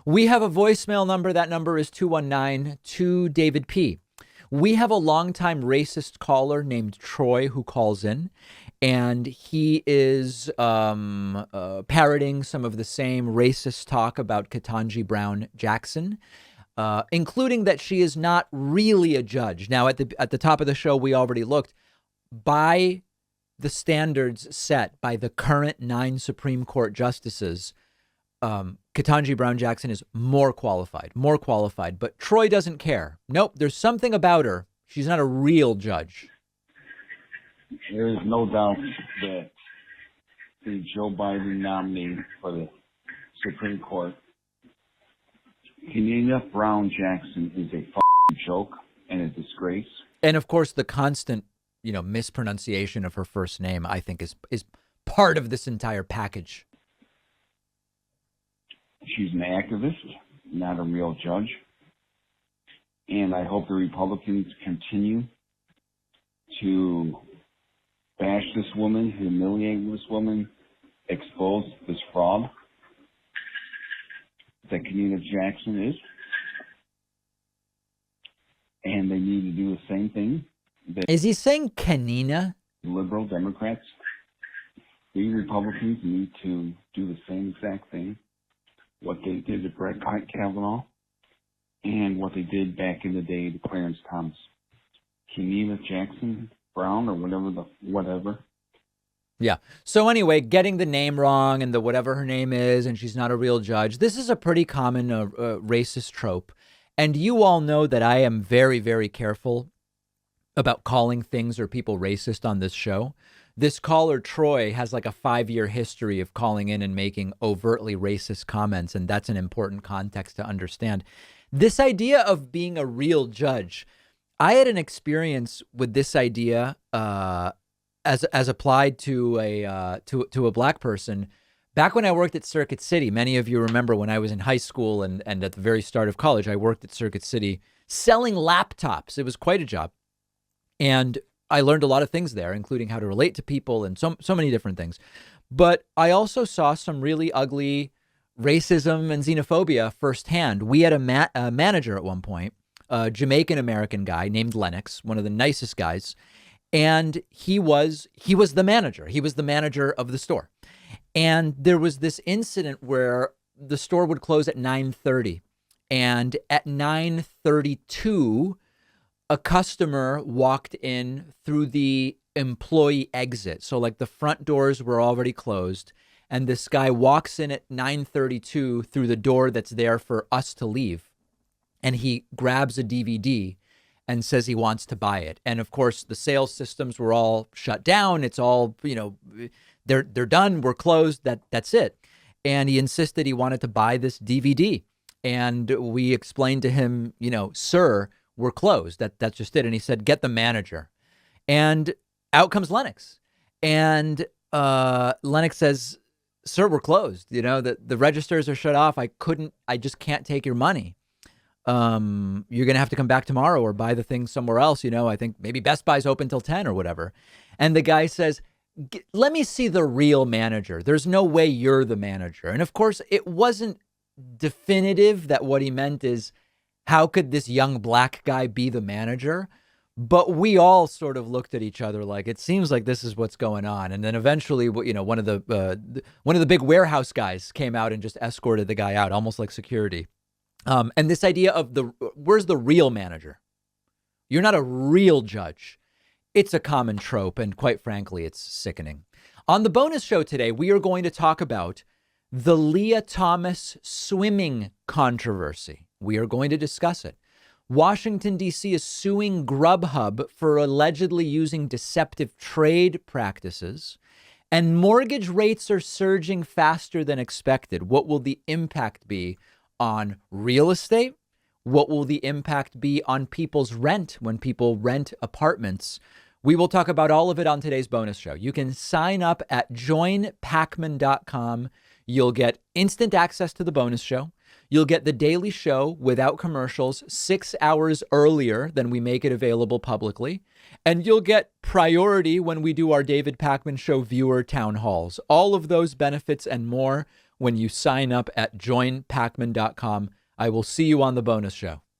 We have a voicemail number. That number is 219-2 David P. We have a longtime racist caller named Troy who calls in, and he is parroting some of the same racist talk about Ketanji Brown Jackson, including that she is not really a judge. Now, at the top of the show, we already looked by the standards set by the current 9 Supreme Court justices. Ketanji Brown Jackson is more qualified, but Troy doesn't care. Nope, there's something about her. She's not a real judge. There is no doubt that the Joe Biden nominee for the Supreme Court, Ketanji Brown Jackson, is a fucking joke and a disgrace. And of course, the constant, mispronunciation of her first name, I think, is part of this entire package. She's an activist, not a real judge. And I hope the Republicans continue to bash this woman, humiliate this woman, expose this fraud that Ketanji Jackson is. And they need to do the same thing. Is he saying Kanina? Liberal Democrats, we Republicans need to do the same exact thing. What they did to Brett Kavanaugh and what they did back in the day to Clarence Thomas. Ketanji Jackson Brown or whatever. Yeah. So anyway, getting the name wrong and the whatever her name is, and she's not a real judge. This is a pretty common racist trope. And you all know that I am very, very careful about calling things or people racist on this show. This caller, Troy, has like a 5-year history of calling in and making overtly racist comments. And that's an important context to understand. This idea of being a real judge, I had an experience with this idea as applied to a black person back when I worked at Circuit City. Many of you remember when I was in high school and at the very start of college, I worked at Circuit City selling laptops. It was quite a job. And I learned a lot of things there, including how to relate to people and so many different things. But I also saw some really ugly racism and xenophobia firsthand. We had a manager at one point, a Jamaican-American guy named Lennox, one of the nicest guys. And he was the manager. He was the manager of the store. And there was this incident where the store would close at 9:30. And at 9:32, a customer walked in through the employee exit. So like the front doors were already closed. And this guy walks in at 9:32 through the door that's there for us to leave. And he grabs a DVD and says he wants to buy it. And of course, the sales systems were all shut down. It's all, they're done. We're closed. That's it. And he insisted he wanted to buy this DVD. And we explained to him, sir, we're closed. That's just it. And he said, get the manager. And out comes Lennox. And Lennox says, sir, we're closed. The registers are shut off. I just can't take your money. You're going to have to come back tomorrow or buy the thing somewhere else. I think maybe Best Buy's open till 10 or whatever. And the guy says, let me see the real manager. There's no way you're the manager. And of course, it wasn't definitive that what he meant is, how could this young black guy be the manager? But we all sort of looked at each other like, it seems like this is what's going on. And then eventually, one of the big warehouse guys came out and just escorted the guy out, almost like security. And this idea of where's the real manager? You're not a real judge. It's a common trope. And quite frankly, it's sickening. On the bonus show today, we are going to talk about the Leah Thomas swimming controversy. We are going to discuss it. Washington, D.C. is suing Grubhub for allegedly using deceptive trade practices. And mortgage rates are surging faster than expected. What will the impact be on real estate? What will the impact be on people's rent when people rent apartments? We will talk about all of it on today's bonus show. You can sign up at joinpacman.com. You'll get instant access to the bonus show. You'll get the daily show without commercials 6 hours earlier than we make it available publicly. And you'll get priority when we do our David Pakman Show viewer town halls. All of those benefits and more when you sign up at joinpacman.com. I will see you on the bonus show.